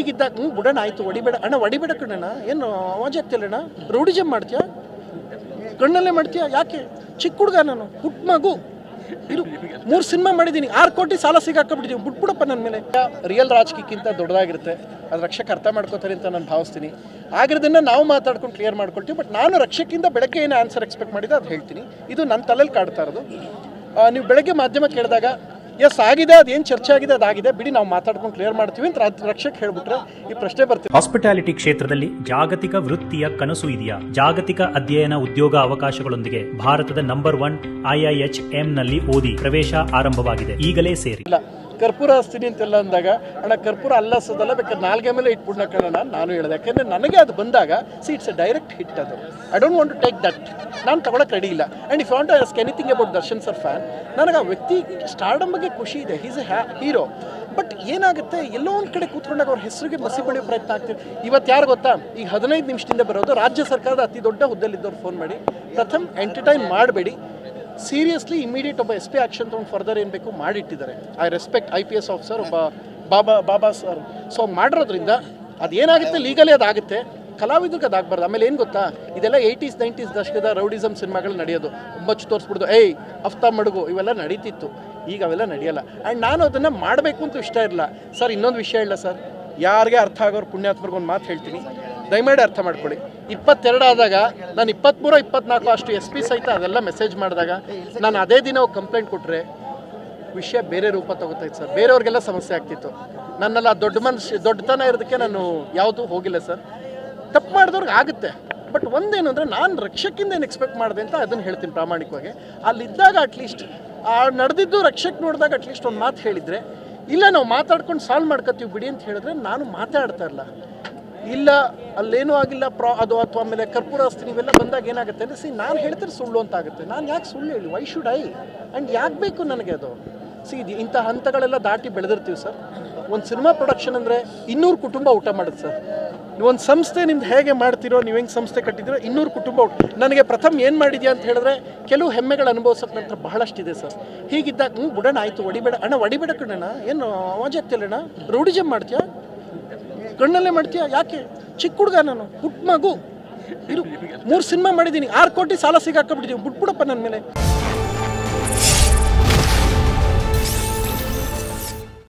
ಹೀಗಿದ್ದಾಗ ಬಿಡೋಣ ಆಯಿತು, ಹೊಡಿಬೇಡ ಅಣ್ಣ, ಹೊಡಿಬೇಡ ಕಣ್ಣಣ್ಣ, ಏನು ಅವಾಜ್ ಆಗ್ತಿಲ್ಲಣ್ಣ, ರೌಡಿಜಮ್ ಮಾಡ್ತೀಯಾ, ಕಣ್ಣಲ್ಲೇ ಮಾಡ್ತೀಯಾ, ಯಾಕೆ? ಚಿಕ್ಕ ಹುಡುಗ ನಾನು, ಪುಟ್ಟ ಮಗು, ಇದು 3 ಸಿನಿಮಾ ಮಾಡಿದ್ದೀನಿ, 6 ಕೋಟಿ ಸಾಲ ಸಿಗಾಕೊಂಡ್ಬಿಟ್ಟಿದ್ದೀವಿ, ಬಿಟ್ಬಿಡಪ್ಪ ನನ್ನ ಮೇಲೆ. ರಿಯಲ್ ರಾಜಕೀಯಕ್ಕಿಂತ ದೊಡ್ಡದಾಗಿರುತ್ತೆ, ಅದು ರಕ್ಷಕ್ ಅರ್ಥ ಮಾಡ್ಕೋತಾರೆ ಅಂತ ನಾನು ಭಾವಿಸ್ತೀನಿ. ಆಗಿರೋದನ್ನು ನಾವು ಮಾತಾಡ್ಕೊಂಡು ಕ್ಲಿಯರ್ ಮಾಡ್ಕೊಳ್ತೀವಿ. ಬಟ್ ನಾನು ರಕ್ಷಕ್ಕಿಂತ ಬೆಳಗ್ಗೆ ಏನು ಆನ್ಸರ್ ಎಕ್ಸ್ಪೆಕ್ಟ್ ಮಾಡಿದೆ ಅದು ಹೇಳ್ತೀನಿ. ಇದು ನನ್ನ ತಲೆಯಲ್ಲಿ ಕಾಡ್ತಾ ಇರೋದು. ನೀವು ಬೆಳಗ್ಗೆ ಮಾಧ್ಯಮ ಕೇಳಿದಾಗ ಎಸ್ ಆಗಿದೆ, ಅದೇನು ಚರ್ಚೆ ಆಗಿದೆ ಅದಾಗಿದೆ, ಬಿಡಿ ನಾವು ಮಾತಾಡ್ಕೊಂಡು ಕ್ಲಿಯರ್ ಮಾಡ್ತೀವಿ ಅಂತ ರಕ್ಷಕ್ ಹೇಳ್ಬಿಟ್ರೆ ಈ ಪ್ರಶ್ನೆ ಬರ್ತೀವಿ. ಹಾಸ್ಪಿಟಾಲಿಟಿ ಕ್ಷೇತ್ರದಲ್ಲಿ ಜಾಗತಿಕ ವೃತ್ತಿಯ ಕನಸು ಇದೆಯಾ? ಜಾಗತಿಕ ಅಧ್ಯಯನ ಉದ್ಯೋಗ ಅವಕಾಶಗಳೊಂದಿಗೆ ಭಾರತದ ನಂಬರ್ 1 IIHM ನಲ್ಲಿ ಓದಿ. ಪ್ರವೇಶ ಆರಂಭವಾಗಿದೆ, ಈಗಲೇ ಸೇರಿ. ಕರ್ಪೂರ ಹಸ್ತೀನಿ ಅಂತೆಲ್ಲ ಅಂದಾಗ ಅಣ್ಣ ಕರ್ಪೂರ ಅಲ್ಲಸೋದಲ್ಲ, ಬೇಕಾದ್ರೆ ನಾಲ್ಗೆ ಮೇಲೆ ಇಟ್ಬಿಡ್ನ ಕಣ ನಾನು ಹೇಳಿದೆ. ಯಾಕೆಂದರೆ ನನಗೆ ಅದು ಬಂದಾಗ ಇಟ್ಸ್ ಎ ಡೈರೆಕ್ಟ್ ಹಿಟ್. ಅದು I don't want to take that, ನಾನು ತಗೊಳಕ್ಕೆ ರೆಡಿ ಇಲ್ಲ. And if want to ask anything about Darshan sir fan, ನನಗೆ ಆ ವ್ಯಕ್ತಿ ಸ್ಟಾರ್ಡಮ್ ಬಗ್ಗೆ ಖುಷಿ ಇದೆ, ಈಸ್ ಎ ಹೀರೋ. ಬಟ್ ಏನಾಗುತ್ತೆ, ಎಲ್ಲೋ ಒಂದು ಕಡೆ ಕೂತ್ಕೊಂಡಾಗ ಅವ್ರ ಹೆಸರಿಗೆ ಮಸಿ ಬಳಿಯೋ ಪ್ರಯತ್ನ ಆಗ್ತೀವಿ. ಇವತ್ತು ಯಾರು ಗೊತ್ತಾ, ಈಗ 15 ನಿಮಿಷದಿಂದ ಬರೋದು ರಾಜ್ಯ ಸರ್ಕಾರದ ಅತಿ ದೊಡ್ಡ ಹುದ್ದೆಲಿದ್ದವ್ರು ಫೋನ್ ಮಾಡಿ, ಪ್ರಥಮ್ ಎಂಟರ್ಟೈನ್ ಮಾಡಬೇಡಿ, ಸೀರಿಯಸ್ಲಿ ಇಮಿಡಿಯೇಟ್ ಒಬ್ಬ SP ಆ್ಯಕ್ಷನ್ ತೊಗೊಂಡು ಫರ್ದರ್ ಏನು ಬೇಕು ಮಾಡಿಟ್ಟಿದ್ದಾರೆ. ಐ ರೆಸ್ಪೆಕ್ಟ್ IPS ಆಫೀಸರ್, ಒಬ್ಬ ಬಾಬಾ ಸರ್. ಸೊ ಮಾಡಿರೋದ್ರಿಂದ ಅದೇನಾಗುತ್ತೆ ಲೀಗಲಿ ಅದಾಗುತ್ತೆ, ಕಲಾವಿದ್ರಿಗೆ ಅದಾಗಬಾರ್ದು. ಆಮೇಲೆ ಏನು ಗೊತ್ತಾ, ಇದೆಲ್ಲ 80s 90s ದಶಕದ ರೌಡಿಸಮ್ ಸಿನಿಮಾಗಳು ನಡೆಯೋದು. ಒಬ್ಬಚ್ಚು ತೋರಿಸ್ಬಿಡ್ದು, ಅಫ್ತಾ ಮಡುಗು, ಇವೆಲ್ಲ ನಡೀತಿತ್ತು. ಈಗ ಅವೆಲ್ಲ ನಡೆಯಲ್ಲ. ಆ್ಯಂಡ್ ನಾನು ಅದನ್ನು ಮಾಡಬೇಕು ಅಂತ ಇಷ್ಟ ಇರಲಿಲ್ಲ ಸರ್. ಇನ್ನೊಂದು ವಿಷಯ ಇಲ್ಲ ಸರ್, ಯಾರಿಗೆ ಅರ್ಥ ಆಗೋರು ಪುಣ್ಯಾತ್ಮರಿಗೆ ಒಂದು ಮಾತು ಹೇಳ್ತೀನಿ, ದಯಮಾಡಿ ಅರ್ಥ ಮಾಡ್ಕೊಳ್ಳಿ. 22 ಆದಾಗ ನಾನು 23 24 ಅಷ್ಟು SP ಸಹಿತ ಅದೆಲ್ಲ ಮೆಸೇಜ್ ಮಾಡಿದಾಗ ನಾನು ಅದೇ ದಿನ ಕಂಪ್ಲೇಂಟ್ ಕೊಟ್ಟರೆ ವಿಷಯ ಬೇರೆ ರೂಪ ತಗೋತಾಯಿತ್ತು ಸರ್. ಬೇರೆಯವ್ರಿಗೆಲ್ಲ ಸಮಸ್ಯೆ ಆಗ್ತಿತ್ತು. ನನ್ನೆಲ್ಲ ದೊಡ್ಡತನ ಇರೋದಕ್ಕೆ ನಾನು ಯಾವುದೂ ಹೋಗಿಲ್ಲ ಸರ್. ತಪ್ಪು ಮಾಡಿದವ್ರಿಗೆ ಆಗುತ್ತೆ. ಬಟ್ ಒಂದೇನು ಅಂದರೆ, ನಾನು ರಕ್ಷಕಿಂದ ಏನು ಎಕ್ಸ್ಪೆಕ್ಟ್ ಮಾಡಿದೆ ಅಂತ ಅದನ್ನು ಹೇಳ್ತೀನಿ ಪ್ರಾಮಾಣಿಕವಾಗಿ. ಅಲ್ಲಿದ್ದಾಗ ಅಟ್ಲೀಸ್ಟ್ ನಡೆದಿದ್ದು ರಕ್ಷಕ್ ನೋಡಿದಾಗ ಅಟ್ಲೀಸ್ಟ್ ಒಂದು ಮಾತು ಹೇಳಿದರೆ, ಇಲ್ಲ ನಾವು ಮಾತಾಡ್ಕೊಂಡು ಸಾಲ್ವ್ ಮಾಡ್ಕೊತೀವಿ ಬಿಡಿ ಅಂತ ಹೇಳಿದ್ರೆ ನಾನು ಮಾತಾಡ್ತಾ ಇಲ್ಲ. ಇಲ್ಲ ಅಲ್ಲೇನೂ ಆಗಿಲ್ಲ ಅದು ಅಥವಾ ಆಮೇಲೆ ಕರ್ಪೂರ ಹಸ್ತೀನಿ ಇವೆಲ್ಲ ಬಂದಾಗ ಏನಾಗುತ್ತೆ ಅಂದರೆ, ನಾನು ಹೇಳ್ತಾರೆ ಸುಳ್ಳು ಅಂತ ಆಗುತ್ತೆ. ನಾನು ಯಾಕೆ ಸುಳ್ಳು ಹೇಳಿ, ವೈ ಶುಡ್ ಐ? ಆ್ಯಂಡ್ ಯಾಕೆ ಬೇಕು ನನಗೆ ಅದು? ಇಂಥ ಹಂತಗಳೆಲ್ಲ ದಾಟಿ ಬೆಳೆದಿರ್ತೀವಿ ಸರ್. ಒಂದು ಸಿನಿಮಾ ಪ್ರೊಡಕ್ಷನ್ ಅಂದರೆ 200 ಕುಟುಂಬ ಊಟ ಮಾಡುತ್ತೆ ಸರ್. ಒಂದು ಸಂಸ್ಥೆ ನಿಮ್ದು ಹೇಗೆ ಮಾಡ್ತಿರೋ, ನೀವು ಹೆಂಗೆ ಸಂಸ್ಥೆ ಕಟ್ಟಿದ್ದೀರೋ 200 ಕುಟುಂಬ ನನಗೆ ಪ್ರಥಮ್ ಏನು ಮಾಡಿದ್ಯಾ ಅಂತ ಹೇಳಿದ್ರೆ ಕೆಲವು ಹೆಮ್ಮೆಗಳು ಅನುಭವಿಸೋಕೆ ನಂತರ ಬಹಳಷ್ಟಿದೆ ಸರ್. ಹೀಗಿದ್ದಾಗ ಬಿಡೋಣ ಆಯಿತು, ಹೊಡಿಬೇಡ ಅಣ್ಣ, ಹೊಡಿಬೇಡ ಕಣ್ಣಣ್ಣ, ಏನು ಅವಾಜ್ ಆಗ್ತಿಲ್ಲಣ್ಣ, ರೌಡಿಜಮ್ ಮಾಡ್ತೀಯಾ, ಕಣ್ಣಲ್ಲೇ ಮಾಡ್ತೀಯಾ, ಯಾಕೆ? ಚಿಕ್ಕ ಹುಡುಗ ನಾನು, ಪುಟ್ಟ ಮಗು, ಇದು 3 ಸಿನಿಮಾ ಮಾಡಿದ್ದೀನಿ, 6 ಕೋಟಿ ಸಾಲ ಸಿಗಾಕೊಂಡ್ಬಿಟ್ಟಿದ್ದೀವಿ, ಬಿಟ್ಬಿಡಪ್ಪ ನನ್ನ ಮೇಲೆ.